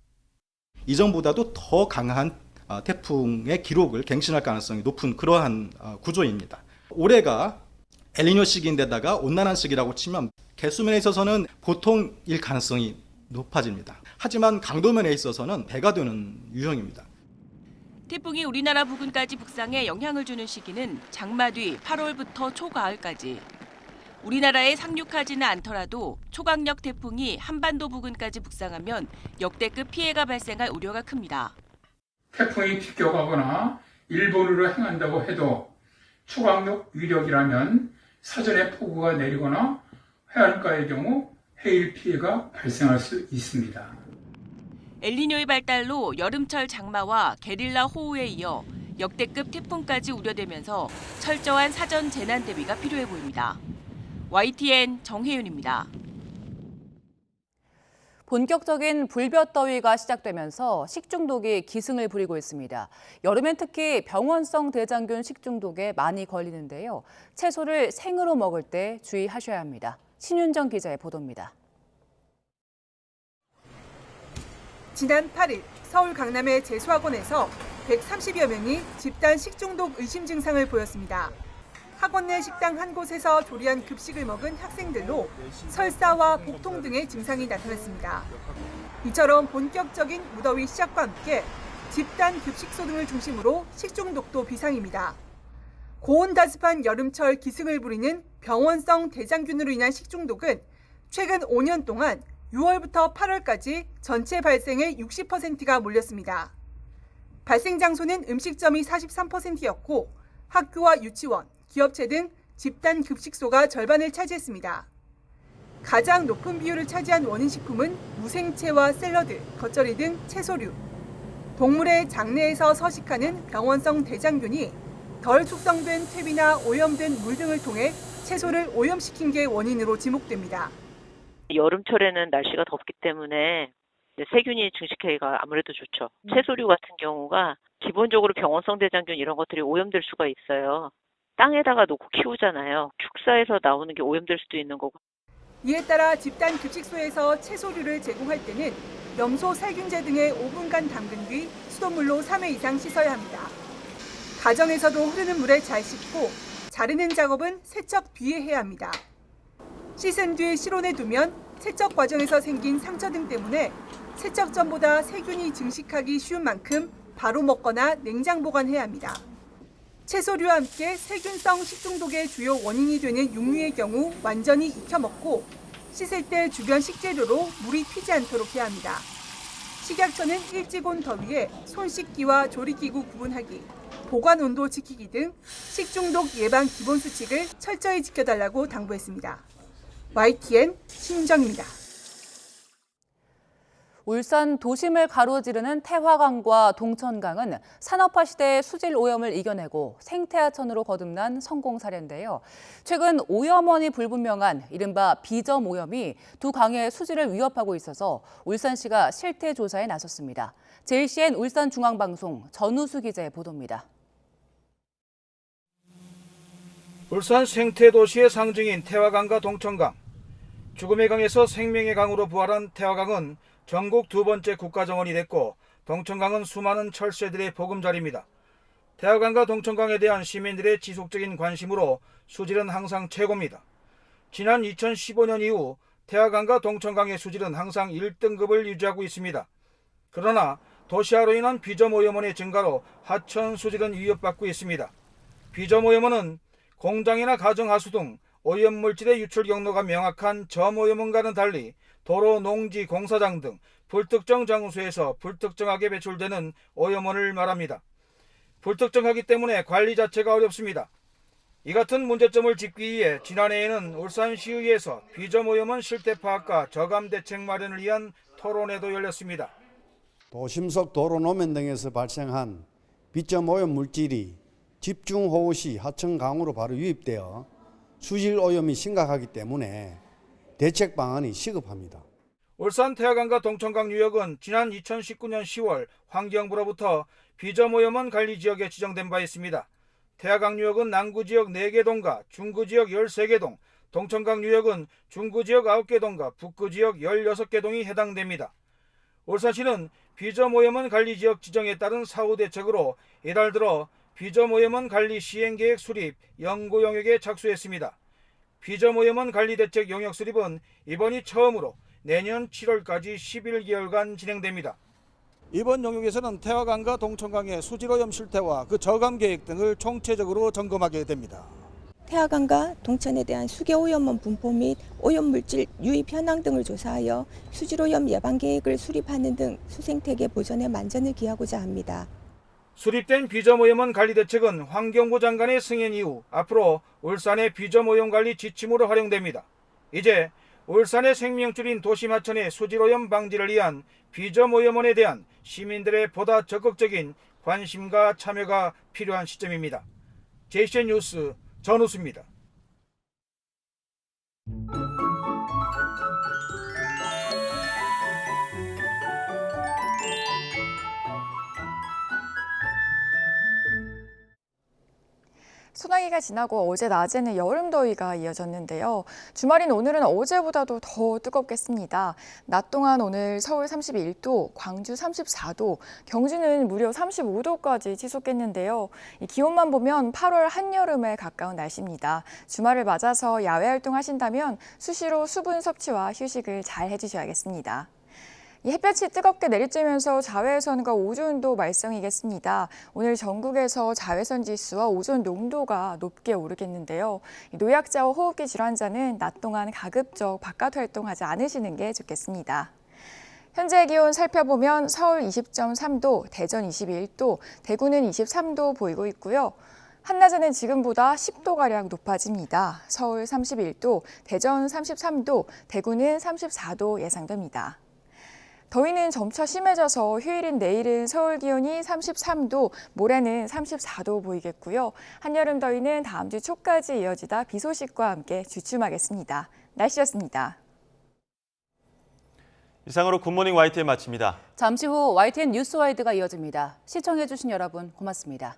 이전보다도 더 강한 태풍의 기록을 갱신할 가능성이 높은 그러한 구조입니다. 올해가 엘니뇨 시기인데다가 온난한 시기라고 치면 개수면에 있어서는 보통일 가능성이 높아집니다. 하지만 강도면에 있어서는 배가 되는 유형입니다. 태풍이 우리나라 부근까지 북상해 영향을 주는 시기는 장마 뒤 8월부터 초가을까지. 우리나라에 상륙하지는 않더라도 초강력 태풍이 한반도 부근까지 북상하면 역대급 피해가 발생할 우려가 큽니다. 태풍이 비껴가거나 일본으로 행한다고 해도 초강력 위력이라면 사전에 폭우가 내리거나 해안가의 경우 해일 피해가 발생할 수 있습니다. 엘니뇨의 발달로 여름철 장마와 게릴라 호우에 이어 역대급 태풍까지 우려되면서 철저한 사전 재난 대비가 필요해 보입니다. YTN 정혜윤입니다. 본격적인 불볕더위가 시작되면서 식중독이 기승을 부리고 있습니다. 여름엔 특히 병원성 대장균 식중독에 많이 걸리는데요. 채소를 생으로 먹을 때 주의하셔야 합니다. 신윤정 기자의 보도입니다. 지난 8일 서울 강남의 재수학원에서 130여 명이 집단 식중독 의심 증상을 보였습니다. 학원 내 식당 한 곳에서 조리한 급식을 먹은 학생들로 설사와 복통 등의 증상이 나타났습니다. 이처럼 본격적인 무더위 시작과 함께 집단 급식소 등을 중심으로 식중독도 비상입니다. 고온다습한 여름철 기승을 부리는 병원성 대장균으로 인한 식중독은 최근 5년 동안 6월부터 8월까지 전체 발생의 60%가 몰렸습니다. 발생 장소는 음식점이 43%였고 학교와 유치원, 기업체 등 집단 급식소가 절반을 차지했습니다. 가장 높은 비율을 차지한 원인 식품은 무생채와 샐러드, 겉절이 등 채소류. 동물의 장내에서 서식하는 병원성 대장균이 덜 숙성된 퇴비나 오염된 물 등을 통해 채소를 오염시킨 게 원인으로 지목됩니다. 여름철에는 날씨가 덥기 때문에 세균이 증식하기가 아무래도 좋죠. 채소류 같은 경우가 기본적으로 병원성 대장균 이런 것들이 오염될 수가 있어요. 땅에다가 놓고 키우잖아요. 축사에서 나오는 게 오염될 수도 있는 거고. 이에 따라 집단 급식소에서 채소류를 제공할 때는 염소 살균제 등에 5분간 담근 뒤 수돗물로 3회 이상 씻어야 합니다. 가정에서도 흐르는 물에 잘 씻고 자르는 작업은 세척 뒤에 해야 합니다. 씻은 뒤 실온에 두면 세척 과정에서 생긴 상처 등 때문에 세척 전보다 세균이 증식하기 쉬운 만큼 바로 먹거나 냉장 보관해야 합니다. 채소류와 함께 세균성 식중독의 주요 원인이 되는 육류의 경우 완전히 익혀 먹고 씻을 때 주변 식재료로 물이 튀지 않도록 해야 합니다. 식약처는 일찍 온 더위에 손 씻기와 조리기구 구분하기, 보관 온도 지키기 등 식중독 예방 기본 수칙을 철저히 지켜달라고 당부했습니다. YTN 신윤정입니다. 울산 도심을 가로지르는 태화강과 동천강은 산업화 시대의 수질 오염을 이겨내고 생태하천으로 거듭난 성공 사례인데요. 최근 오염원이 불분명한 이른바 비점 오염이 두 강의 수질을 위협하고 있어서 울산시가 실태 조사에 나섰습니다. JCN 울산중앙방송 전우수 기자의 보도입니다. 울산 생태도시의 상징인 태화강과 동천강. 죽음의 강에서 생명의 강으로 부활한 태화강은 전국 두 번째 국가정원이 됐고 동천강은 수많은 철새들의 보금자리입니다. 태화강과 동천강에 대한 시민들의 지속적인 관심으로 수질은 항상 최고입니다. 지난 2015년 이후 태화강과 동천강의 수질은 항상 1등급을 유지하고 있습니다. 그러나 도시화로 인한 비점 오염원의 증가로 하천 수질은 위협받고 있습니다. 비점 오염원은 공장이나 가정하수 등 오염물질의 유출 경로가 명확한 점오염원과는 달리 도로, 농지, 공사장 등 불특정 장소에서 불특정하게 배출되는 오염원을 말합니다. 불특정하기 때문에 관리 자체가 어렵습니다. 이 같은 문제점을 짚기 위해 지난해에는 울산시의회에서 비점 오염원 실태 파악과 저감 대책 마련을 위한 토론회도 열렸습니다. 도심 속 도로 노면 등에서 발생한 비점 오염 물질이 집중호우 시 하천 강으로 바로 유입되어 수질 오염이 심각하기 때문에 대책 방안이 시급합니다. 울산 태화강과 동천강 유역은 지난 2019년 10월 환경부로부터 비점 오염원 관리 지역에 지정된 바 있습니다. 태화강 유역은 남구지역 4개 동과 중구지역 13개 동, 동천강 유역은 중구지역 9개 동과 북구지역 16개 동이 해당됩니다. 울산시는 비점 오염원 관리 지역 지정에 따른 사후 대책으로 이달 들어 비점 오염원 관리 시행계획 수립 연구 영역에 착수했습니다. 비점 오염원 관리 대책 영역 수립은 이번이 처음으로 내년 7월까지 11개월간 진행됩니다. 이번 영역에서는 태화강과 동천강의 수질오염 실태와 그 저감 계획 등을 총체적으로 점검하게 됩니다. 태화강과 동천에 대한 수계오염원 분포 및 오염물질 유입 현황 등을 조사하여 수질오염 예방 계획을 수립하는 등 수생태계 보전에 만전을 기하고자 합니다. 수립된 비점오염원 관리 대책은 환경부 장관의 승인 이후 앞으로 울산의 비점오염 관리 지침으로 활용됩니다. 이제 울산의 생명줄인 도심하천의 수질오염 방지를 위한 비점오염원에 대한 시민들의 보다 적극적인 관심과 참여가 필요한 시점입니다. JCN 뉴스 전우수입니다. 소나기가 지나고 어제 낮에는 여름 더위가 이어졌는데요. 주말인 오늘은 어제보다도 더 뜨겁겠습니다. 낮 동안 오늘 서울 31도, 광주 34도, 경주는 무려 35도까지 치솟겠는데요. 이 기온만 보면 8월 한여름에 가까운 날씨입니다. 주말을 맞아서 야외 활동하신다면 수시로 수분 섭취와 휴식을 잘 해주셔야겠습니다. 이 햇볕이 뜨겁게 내리쬐면서 자외선과 오존도 말썽이겠습니다. 오늘 전국에서 자외선 지수와 오존 농도가 높게 오르겠는데요. 노약자와 호흡기 질환자는 낮 동안 가급적 바깥 활동하지 않으시는 게 좋겠습니다. 현재 기온 살펴보면 서울 20.3도, 대전 21도, 대구는 23도 보이고 있고요. 한낮에는 지금보다 10도가량 높아집니다. 서울 31도, 대전 33도, 대구는 34도 예상됩니다. 더위는 점차 심해져서 휴일인 내일은 서울 기온이 33도, 모레는 34도 보이겠고요. 한여름 더위는 다음 주 초까지 이어지다 비 소식과 함께 주춤하겠습니다. 날씨였습니다. 이상으로 굿모닝 YTN 마칩니다. 잠시 후 YTN 뉴스와이드가 이어집니다. 시청해주신 여러분 고맙습니다.